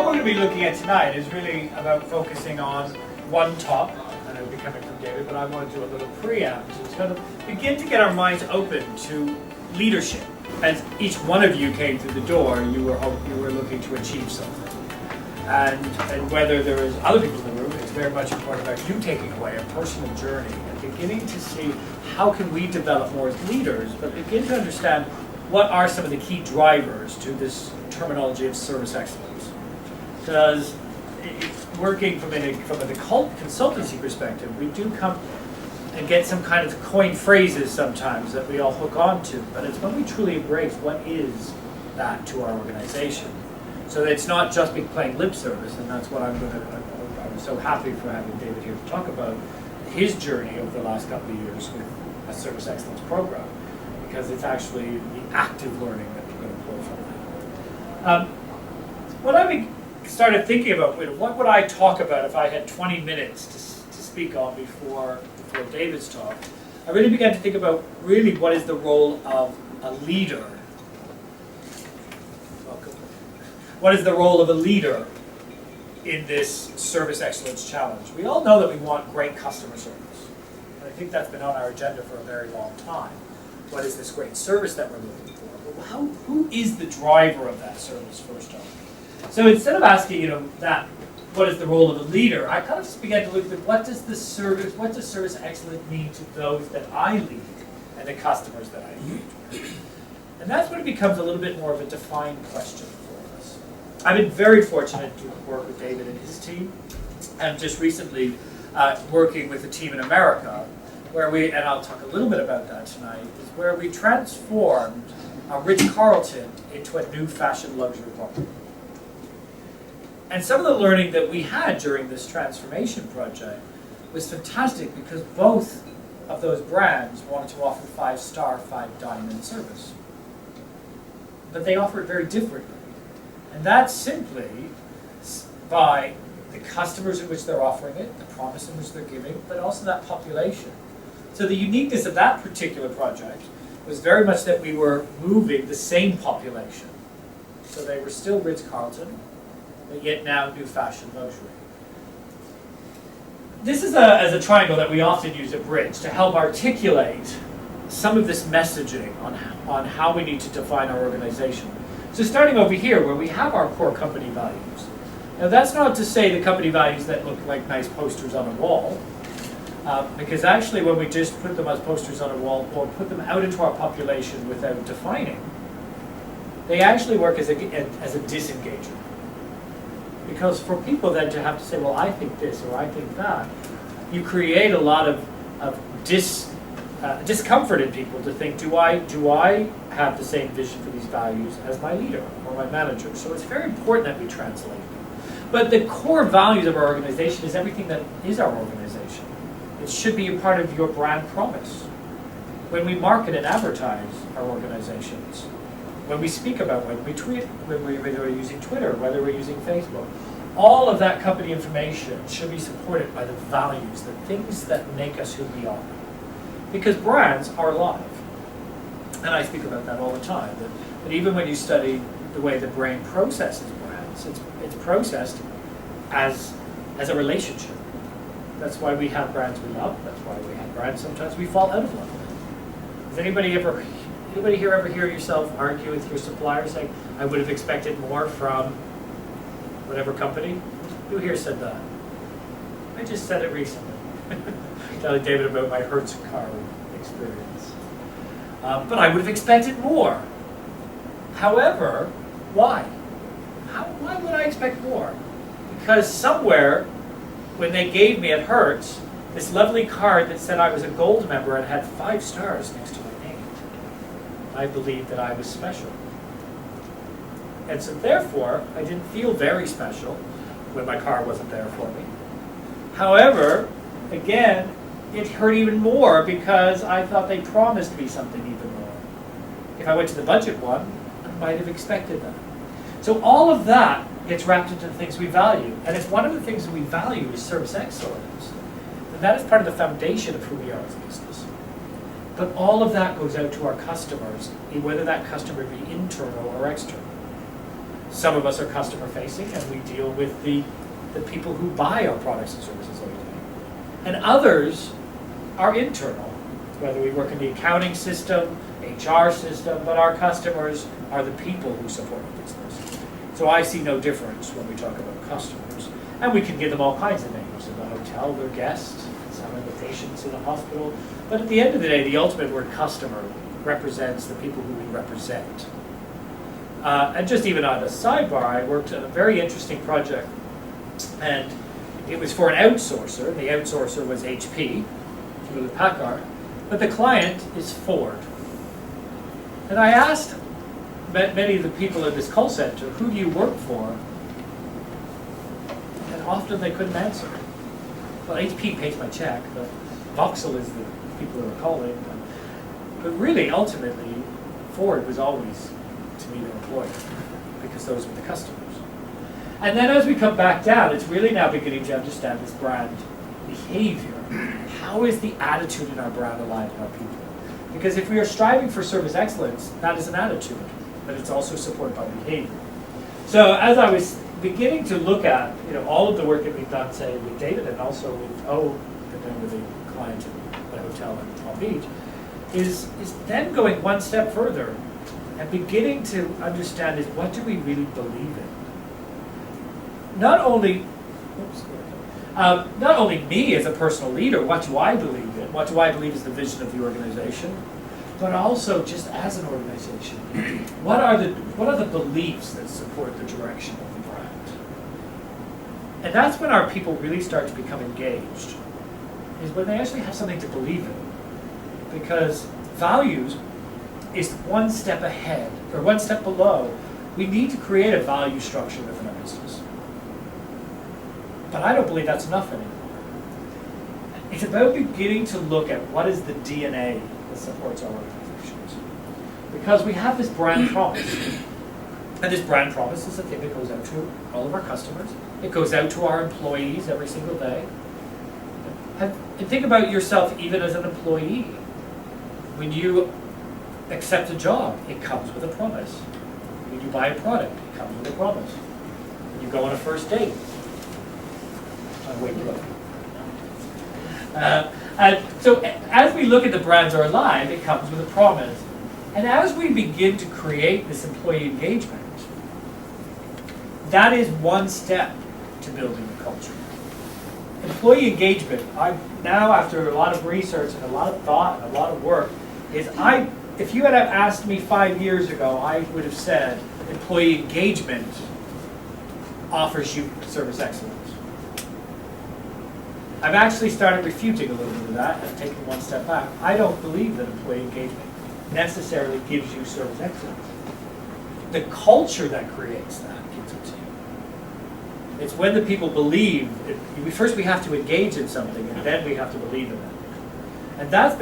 what we're going to be looking at tonight is really about focusing on one topic, and it'll be coming from David, but I want to do a little preamble to kind of begin to get our minds open to leadership. As each one of you came through the door, you were looking to achieve something. And whether there is other people in the room, it's very much important about you taking away a personal journey and beginning to see how can we develop more as leaders, but begin to understand what are some of the key drivers to this terminology of service excellence. Because working from a consultancy perspective, we do come and get some kind of coined phrases sometimes that we all hook on to, but it's when we truly embrace what is that to our organization. So that it's not just playing lip service, and that's what I'm so happy for having David here to talk about his journey over the last couple of years with a service excellence program, because it's actually the active learning that we're going to pull from that. When I started thinking about what would I talk about if I had 20 minutes to speak on before David's talk, I really began to think about really what is the role of a leader. What is the role of a leader in this service excellence challenge? We all know that we want great customer service. And I think that's been on our agenda for a very long time. What is this great service that we're looking for? Well, who is the driver of that service, first off? So instead of asking, what is the role of a leader, I kind of just began to look at what does service excellence mean to those that I lead and the customers that I lead? And that's when it becomes a little bit more of a defined question. I've been very fortunate to work with David and his team, and just recently working with a team in America, where and I'll talk a little bit about that tonight, is where we transformed a Ritz-Carlton into a new fashion luxury property. And some of the learning that we had during this transformation project was fantastic, because both of those brands wanted to offer 5-star, 5-diamond service. But they offer it very differently. And that's simply by the customers in which they're offering it, the promise in which they're giving, but also that population. So the uniqueness of that particular project was very much that we were moving the same population. So they were still Ritz-Carlton, but yet now new fashion luxury. This is as a triangle that we often use at Bridge to help articulate some of this messaging on how we need to define our organization. So starting over here, where we have our core company values. Now that's not to say the company values that look like nice posters on a wall, because actually when we just put them as posters on a wall or put them out into our population without defining, they actually work as a disengager. Because for people then to have to say, well, I think this or I think that, you create a lot of discomfort in people to think, do I have the same vision for these values as my leader or my manager? So it's very important that we translate them. But the core values of our organization is everything that is our organization. It should be a part of your brand promise. When we market and advertise our organizations, when we speak about, when we tweet, whether we're using Twitter, whether we're using Facebook, all of that company information should be supported by the values, the things that make us who we are. Because brands are alive. And I speak about that all the time. That even when you study the way the brain processes brands, it's processed as a relationship. That's why we have brands we love. That's why we have brands sometimes we fall out of love with. Does anybody here ever hear yourself argue with your supplier saying, I would have expected more from whatever company? Who here said that? I just said it recently. Telling David about my Hertz car experience. But I would have expected more. However, why? Why would I expect more? Because somewhere, when they gave me at Hertz this lovely card that said I was a gold member and had 5 stars next to my name, I believed that I was special. And so therefore, I didn't feel very special when my car wasn't there for me. However, again, it hurt even more because I thought they promised me something even more. If I went to the budget one, I might have expected that. So all of that gets wrapped into the things we value. And if one of the things that we value is service excellence, then that is part of the foundation of who we are as a business. But all of that goes out to our customers, whether that customer be internal or external. Some of us are customer facing and we deal with the people who buy our products and services every day. And others are internal, whether we work in the accounting system, HR system, but our customers are the people who support our business. So I see no difference when we talk about customers. And we can give them all kinds of names. In the hotel, they're guests. Some of the patients in the hospital. But at the end of the day, the ultimate word customer represents the people who we represent. And just even on a sidebar, I worked on a very interesting project. And it was for an outsourcer. And the outsourcer was HP, Hewlett-Packard. But the client is Ford. And I asked many of the people in this call center, who do you work for? And often they couldn't answer. Well, HP pays my check, but Vauxhall is the people who are calling. But really, ultimately, Ford was always, to me, their employer, because those were the customers. And then as we come back down, it's really now beginning to understand this brand behavior. How is the attitude in our brand aligned in our people? Because if we are striving for service excellence, that is an attitude, but it's also supported by behavior. So as I was beginning to look at all of the work that we've done, say, with David and also with and then with the client at the hotel in Palm Beach, is then going one step further and beginning to understand is what do we really believe in? Not only me as a personal leader, what do I believe in? What do I believe is the vision of the organization? But also just as an organization, what are the beliefs that support the direction of the brand? And that's when our people really start to become engaged, is when they actually have something to believe in. Because values is one step ahead, or one step below. We need to create a value structure within our business. But I don't believe that's enough anymore. It's about beginning to look at what is the DNA that supports our organizations. Because we have this brand promise. And this brand promise is a thing that goes out to all of our customers. It goes out to our employees every single day. And think about yourself even as an employee. When you accept a job, it comes with a promise. When you buy a product, it comes with a promise. When you go on a first date, and so as we look at the brands are alive, it comes with a promise. And as we begin to create this employee engagement, that is one step to building the culture. Employee engagement, now after a lot of research and a lot of thought and a lot of work, if you had asked me 5 years ago, I would have said employee engagement offers you service excellence. I've actually started refuting a little bit of that and taking one step back. I don't believe that employee engagement necessarily gives you service excellence. The culture that creates that gives it to you. It's when the people believe, first we have to engage in something and then we have to believe in it. And that's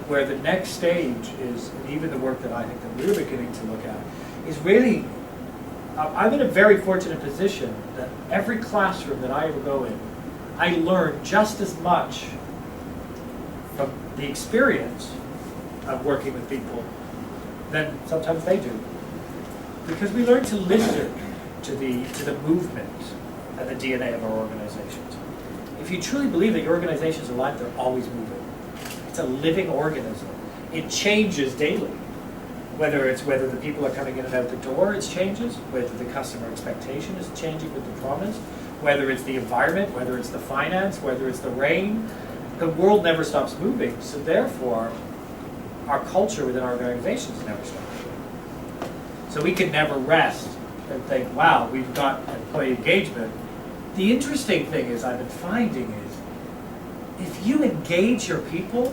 where the next stage is, and even the work that I think that we're beginning to look at, is really, I'm in a very fortunate position that every classroom that I ever go in, I learn just as much from the experience of working with people than sometimes they do. Because we learn to listen to the movement and the DNA of our organizations. If you truly believe that your organization is alive, they're always moving. It's a living organism. It changes daily. Whether the people are coming in and out the door, it changes. Whether the customer expectation is changing with the promise. Whether it's the environment, whether it's the finance, whether it's the rain, the world never stops moving. So therefore, our culture within our organizations never stops moving. So we can never rest and think, wow, we've got employee engagement. The interesting thing is I've been finding is, if you engage your people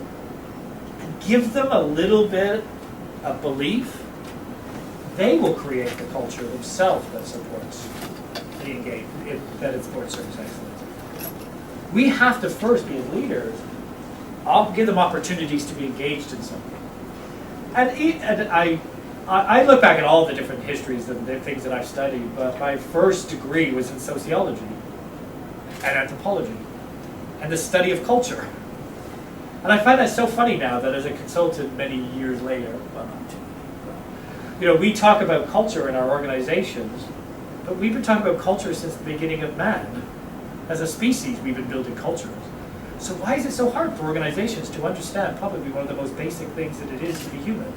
and give them a little bit of belief, they will create the culture themselves that supports the engagement, that it supports service excellence. We have to first, be as leaders, give them opportunities to be engaged in something. And I look back at all the different histories and the things that I've studied, but my first degree was in sociology and anthropology and the study of culture. And I find that so funny now that as a consultant many years later, well, not too many, we talk about culture in our organizations, But we've been talking about culture since the beginning of man. As a species, we've been building cultures. So why is it so hard for organizations to understand probably one of the most basic things that it is to be human?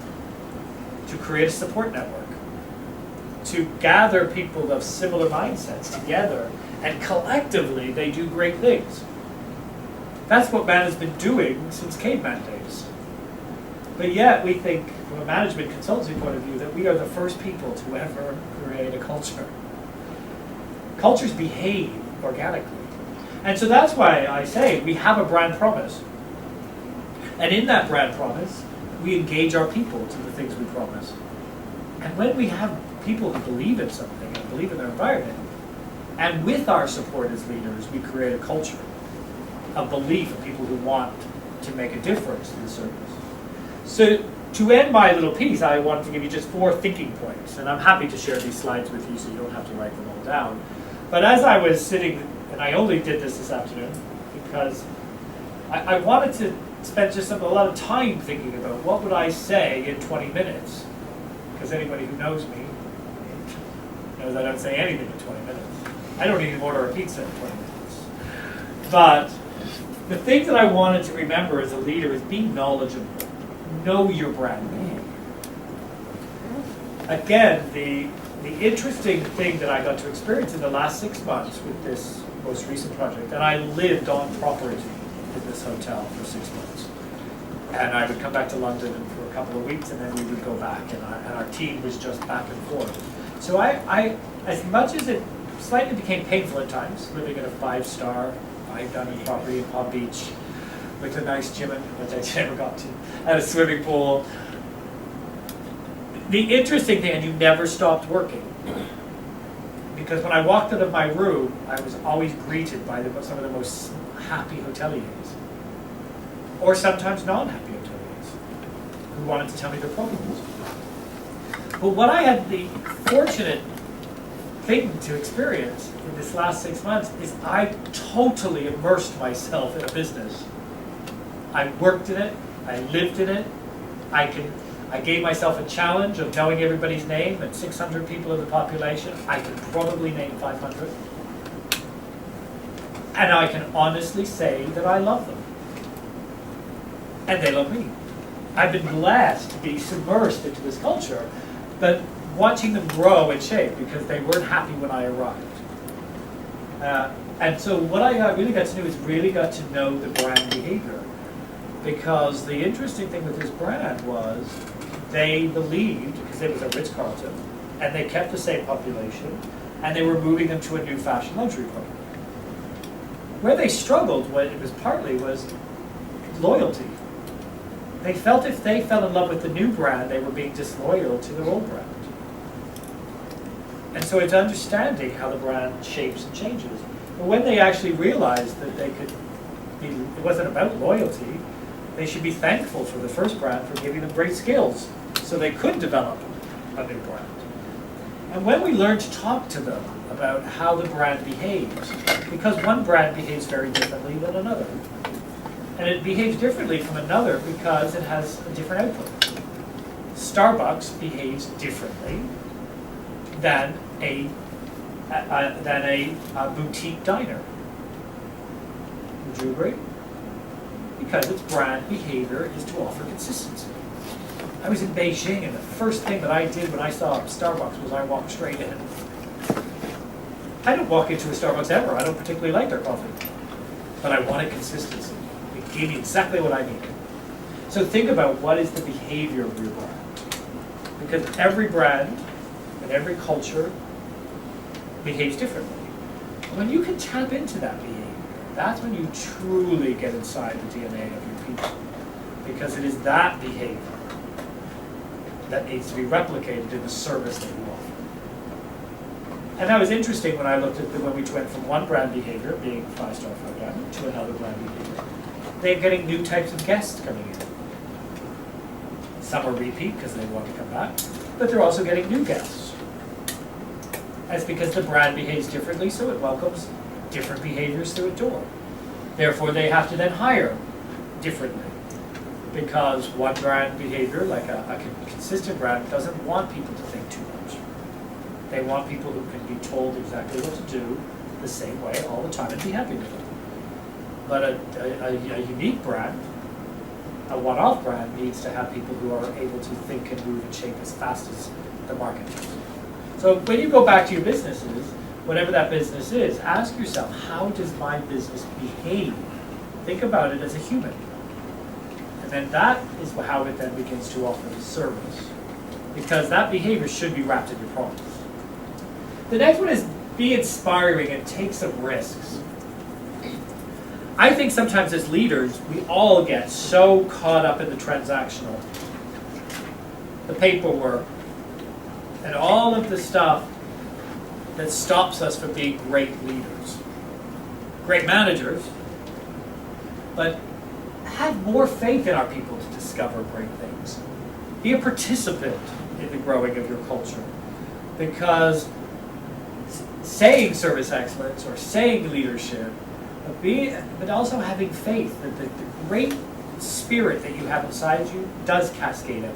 To create a support network. To gather people of similar mindsets together, and collectively they do great things. That's what man has been doing since caveman days. But yet we think, from a management consultancy point of view, that we are the first people to ever create a culture. Cultures behave organically. And so that's why I say we have a brand promise. And in that brand promise, we engage our people to the things we promise. And when we have people who believe in something and believe in their environment, and with our support as leaders, we create a culture, a belief of people who want to make a difference in the service. So to end my little piece, I wanted to give you just 4 thinking points. And I'm happy to share these slides with you so you don't have to write them all down. But as I was sitting, and I only did this afternoon because I wanted to spend just a lot of time thinking about what would I say in 20 minutes. Because anybody who knows me knows I don't say anything in 20 minutes. I don't even order a pizza in 20 minutes. But the thing that I wanted to remember as a leader is be knowledgeable. Know your brand name. Again, the interesting thing that I got to experience in the last 6 months with this most recent project, and I lived on property in this hotel for 6 months. And I would come back to London for a couple of weeks, and then we would go back, and our team was just back and forth. So I as much as it slightly became painful at times, living in a 5-star, 5-diamond property in Palm Beach, with a nice gym, which I never got to, and a swimming pool. The interesting thing, and you never stopped working. Because when I walked out of my room, I was always greeted by some of the most happy hoteliers. Or sometimes non-happy hoteliers, who wanted to tell me their problems. But what I had the fortunate thing to experience in this last 6 months is I totally immersed myself in a business. I worked in it, I lived in it, I gave myself a challenge of knowing everybody's name and 600 people in the population. I could probably name 500. And I can honestly say that I love them. And they love me. I've been blessed to be submersed into this culture, but watching them grow and shape because they weren't happy when I arrived. And so what I really got to do is really got to know the brand behavior. Because the interesting thing with this brand was they believed, because it was a Ritz-Carlton, and they kept the same population, and they were moving them to a new fashion luxury program. Where they struggled, what it was partly was loyalty. They felt if they fell in love with the new brand, they were being disloyal to their old brand. And so it's understanding how the brand shapes and changes. But when they actually realized that they could be, it wasn't about loyalty, they should be thankful for the first brand for giving them great skills so they could develop a new brand. And when we learn to talk to them about how the brand behaves, because one brand behaves very differently than another. And it behaves differently from another because it has a different output. Starbucks behaves differently than a boutique diner. Would you agree? Because its brand behavior is to offer consistency. I was in Beijing, and the first thing that I did when I saw Starbucks was I walked straight in. I don't walk into a Starbucks ever. I don't particularly like their coffee. But I wanted consistency. It gave me exactly what I needed. So think about what is the behavior of your brand. Because every brand and every culture behaves differently. When you can tap into that behavior, that's when you truly get inside the DNA of your people. Because it is that behavior that needs to be replicated in the service that you offer. And that was interesting when I looked at when we went from one brand behavior, being 5-star 5-diamond, to another brand behavior. They're getting new types of guests coming in. Some are repeat because they want to come back, but they're also getting new guests. That's because the brand behaves differently, so it welcomes different behaviors through a door. Therefore, they have to then hire differently. Because one brand behavior, like a consistent brand, doesn't want people to think too much. They want people who can be told exactly what to do the same way all the time and be happy with it. But a unique brand, a one-off brand, needs to have people who are able to think and move and shape as fast as the market does. So when you go back to your businesses, whatever that business is, ask yourself, how does my business behave? Think about it as a human. And then that is how it then begins to offer the service. Because that behavior should be wrapped in your promise. The next one is be inspiring and take some risks. I think sometimes as leaders, we all get so caught up in the transactional, the paperwork, and all of the stuff that stops us from being great leaders, great managers, but have more faith in our people to discover great things. Be a participant in the growing of your culture, because saying service excellence or saying leadership, but also having faith that the great spirit that you have inside you does cascade out.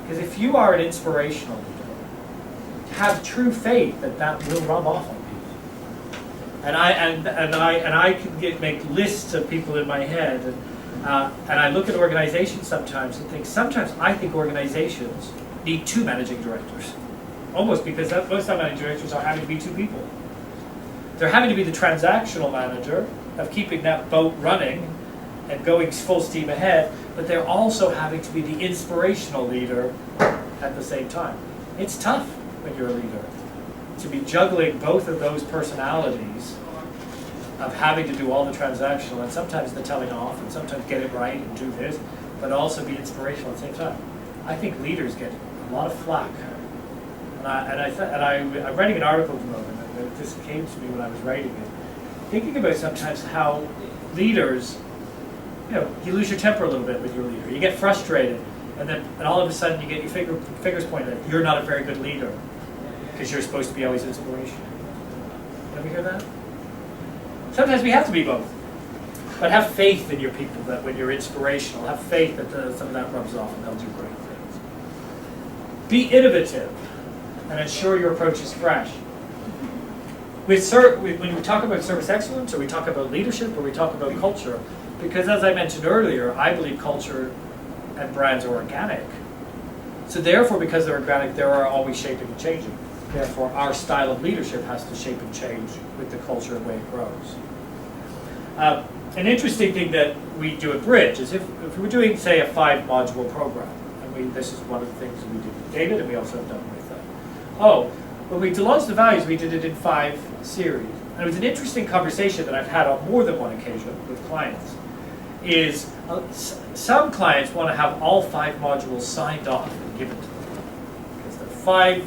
Because if you are an inspirational leader, have true faith that that will rub off on people. And I can make lists of people in my head, and I look at organizations sometimes and think, sometimes I think organizations need 2 managing directors. Almost, because most of managing directors are having to be 2 people. They're having to be the transactional manager of keeping that boat running and going full steam ahead, but they're also having to be the inspirational leader at the same time. It's tough when you're a leader to be juggling both of those personalities of having to do all the transactional and sometimes the telling off and sometimes get it right and do this, but also be inspirational at the same time. I think leaders get a lot of flack. I'm writing an article at the moment, and this came to me when I was writing it, thinking about sometimes how leaders, you lose your temper a little bit with your leader. You get frustrated, and all of a sudden you get your fingers pointed at. You're not a very good leader because you're supposed to be always inspirational. Ever hear that? Sometimes we have to be both. But have faith in your people that when you're inspirational, have faith that some of that rubs off and they'll do great things. Be innovative and ensure your approach is fresh. When we talk about service excellence, or we talk about leadership, or we talk about culture, because as I mentioned earlier, I believe culture and brands are organic. So therefore, because they're organic, they are always shaping and changing. Therefore, our style of leadership has to shape and change with the culture and the way it grows. An interesting thing that we do at Bridge is if we're doing, say, a 5-module program, and this is one of the things that we did with David, and we also have done with when we launched the values, we did it in 5 series. And it was an interesting conversation that I've had on more than one occasion with clients, is some clients want to have all 5 modules signed off and given to them. Because they're 5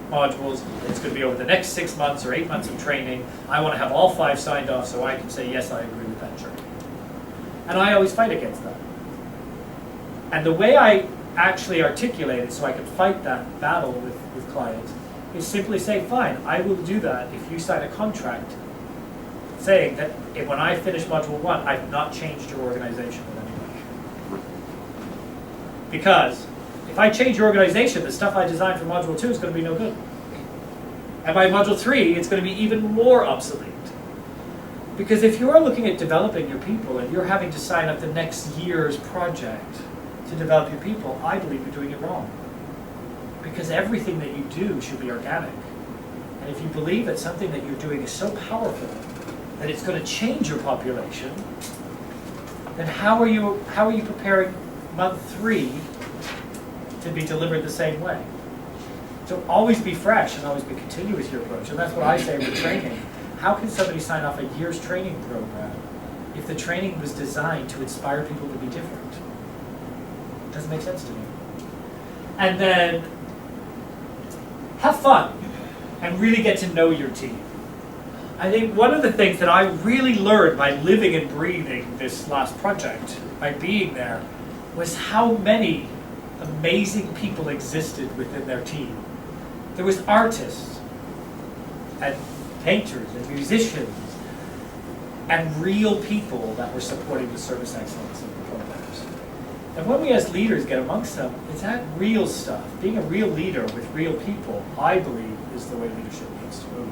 modules, it's going to be over the next 6 months or 8 months of training. I want to have all 5 signed off so I can say, yes, I agree with that journey. And I always fight against that. And the way I actually articulate it so I can fight that battle with clients is simply say, fine, I will do that if you sign a contract saying that when I finish module 1, I've not changed your organization in any way. Because if I change your organization, the stuff I designed for module 2 is going to be no good. And by module 3, it's going to be even more obsolete. Because if you're looking at developing your people and you're having to sign up the next year's project to develop your people, I believe you're doing it wrong. Because everything that you do should be organic. And if you believe that something that you're doing is so powerful that it's going to change your population, then how are you preparing month 3 to be delivered the same way? So always be fresh and always be continuous your approach. And that's what I say with training. How can somebody sign off a year's training program if the training was designed to inspire people to be different? It doesn't make sense to me. And then have fun and really get to know your team. I think one of the things that I really learned by living and breathing this last project, by being there, was how many amazing people existed within their team. There was artists and painters and musicians and real people that were supporting the service excellence of the programs. And when we as leaders get amongst them, it's that real stuff. Being a real leader with real people, I believe, is the way leadership needs to move.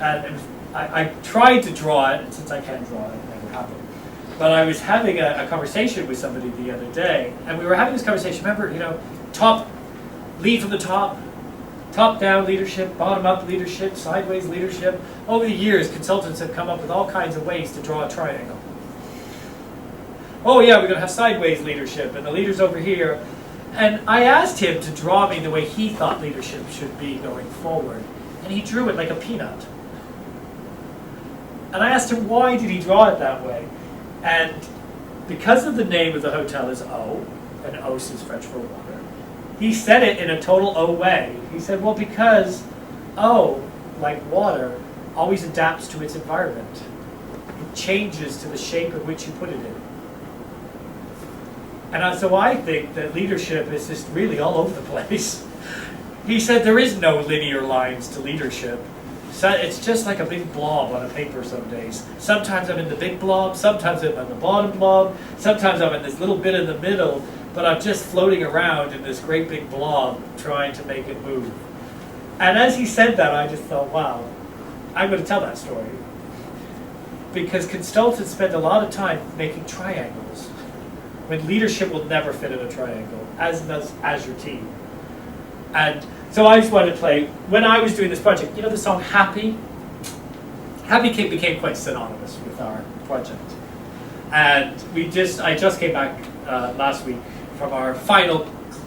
And I tried to draw it, and since I can't draw it, it never happened. But I was having a conversation with somebody the other day, and we were having this conversation, remember, lead from the top-down leadership, bottom-up leadership, sideways leadership. Over the years, consultants have come up with all kinds of ways to draw a triangle. Oh yeah, we're going to have sideways leadership, and the leader's over here. And I asked him to draw me the way he thought leadership should be going forward, and he drew it like a peanut. And I asked him, why did he draw it that way? And because of the name of the hotel is O, and O is French for water, he said it in a total O way. He said, well, because O, like water, always adapts to its environment. It changes to the shape in which you put it in. And so I think that leadership is just really all over the place. He said there is no linear lines to leadership. So it's just like a big blob on a paper some days. Sometimes I'm in the big blob, sometimes I'm in the bottom blob, sometimes I'm in this little bit in the middle, but I'm just floating around in this great big blob trying to make it move. And as he said that, I just thought, wow, I'm going to tell that story. Because consultants spend a lot of time making triangles, when leadership will never fit in a triangle, as does Azure Team. And so I just wanted to play, when I was doing this project, you know the song Happy? Happy became quite synonymous with our project. And I just came back last week from our final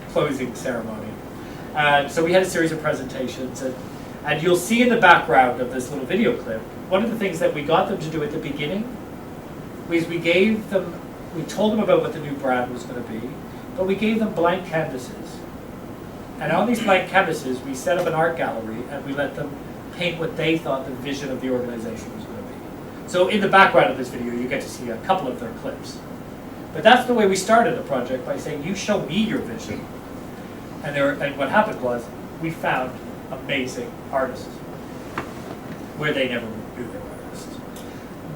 closing ceremony. And so we had a series of presentations, and you'll see in the background of this little video clip, one of the things that we got them to do at the beginning was we told them about what the new brand was going to be, but we gave them blank canvases. And on these blank canvases, we set up an art gallery and we let them paint what they thought the vision of the organization was going to be. So in the background of this video, you get to see a couple of their clips. But that's the way we started the project, by saying, you show me your vision. And what happened was, we found amazing artists where they never knew they were artists.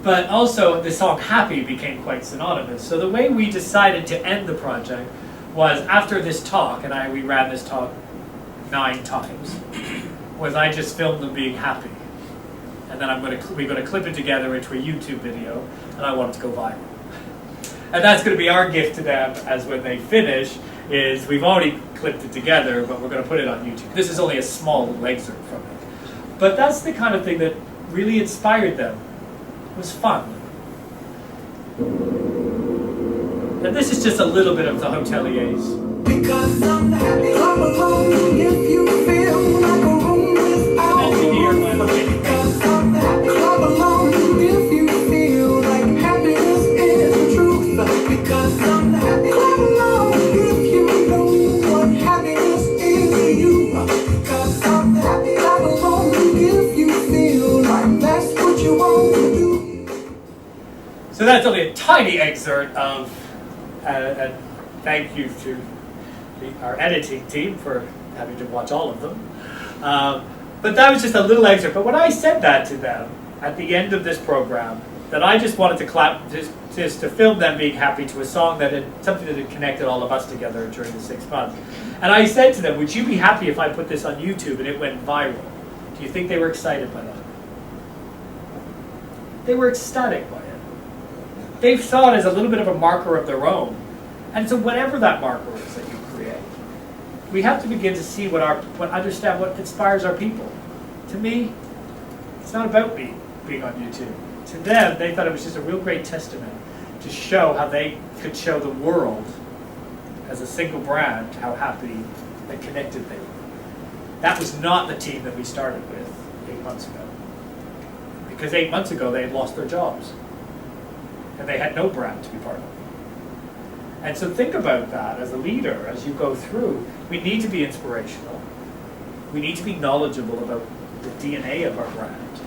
But also, the song Happy became quite synonymous. So the way we decided to end the project was, after this talk, and we ran this talk 9 times, was I just filmed them being happy. And then we're going to clip it together into a YouTube video, and I want it to go viral. And that's going to be our gift to them, as when they finish, is we've already clipped it together, but we're going to put it on YouTube. This is only a small little excerpt from it. But that's the kind of thing that really inspired them. It was fun. And this is just a little bit of the hoteliers. Because I'm happy, I'm alone if you feel like a room without you. Because I'm happy, I'm alone if you feel like happiness is the truth. Because I'm happy, I'm alone if you know what happiness is to you. Because I'm happy, I'm alone if you feel like that's what you want to do. So that's only a tiny excerpt of and thank you to our editing team for having to watch all of them. But that was just a little excerpt. But when I said that to them at the end of this program, that I just wanted to clap, just to film them being happy to a song that had something that had connected all of us together during the 6 months. And I said to them, would you be happy if I put this on YouTube and it went viral? Do you think they were excited by that? They were ecstatic by it. They saw it as a little bit of a marker of their own. And so whatever that marker is that you create, we have to begin to see understand what inspires our people. To me, it's not about me being on YouTube. To them, they thought it was just a real great testament to show how they could show the world as a single brand how happy and connected they were. That was not the team that we started with 8 months ago. Because 8 months ago, they had lost their jobs. And they had no brand to be part of. And so think about that as a leader, as you go through. We need to be inspirational. We need to be knowledgeable about the DNA of our brand.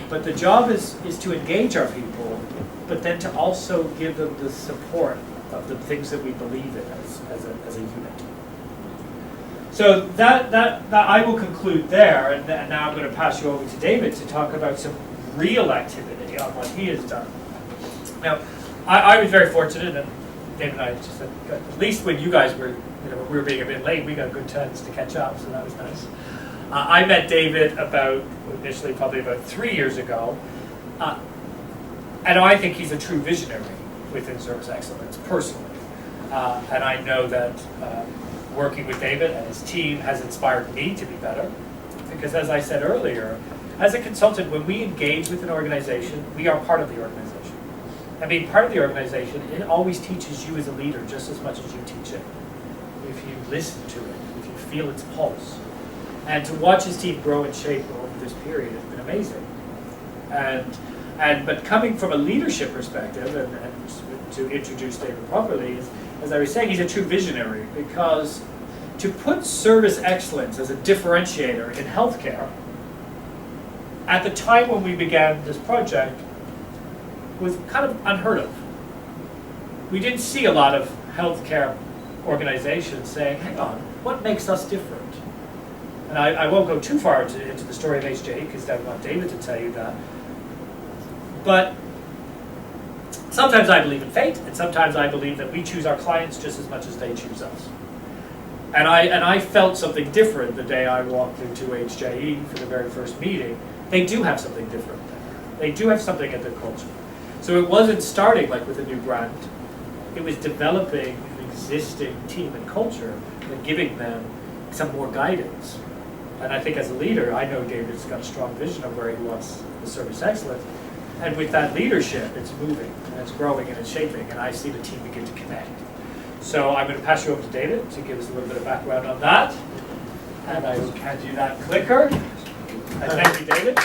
But the job is to engage our people, but then to also give them the support of the things that we believe in as a unit. So that I will conclude there, and now I'm going to pass you over to David to talk about some real activity on what he has done. Now, I was very fortunate, and David and I just said, at least when you guys were, when we were being a bit late, we got a good chance to catch up, so that was nice. I met David initially probably about 3 years ago, and I think he's a true visionary within service excellence, personally. And I know that working with David and his team has inspired me to be better, because as I said earlier, as a consultant, when we engage with an organization, we are part of the organization. And being part of the organization, it always teaches you as a leader just as much as you teach it. If you listen to it, if you feel its pulse. And to watch his team grow and shape over this period has been amazing. But coming from a leadership perspective, and to introduce David properly, as I was saying, he's a true visionary, because to put service excellence as a differentiator in healthcare, at the time when we began this project, was kind of unheard of. We didn't see a lot of healthcare organizations saying, hang on, what makes us different? And I won't go too far into the story of HJE, because I want David to tell you that. But sometimes I believe in fate, and sometimes I believe that we choose our clients just as much as they choose us. And I felt something different the day I walked into HJE for the very first meeting. They do have something different there. They do have something at their culture. So it wasn't starting like with a new brand. It was developing an existing team and culture and giving them some more guidance. And I think as a leader, I know David's got a strong vision of where he wants the service excellence. And with that leadership, it's moving, and it's growing, and it's shaping, and I see the team begin to connect. So I'm going to pass you over to David to give us a little bit of background on that. And I will hand you that clicker. And thank you, David.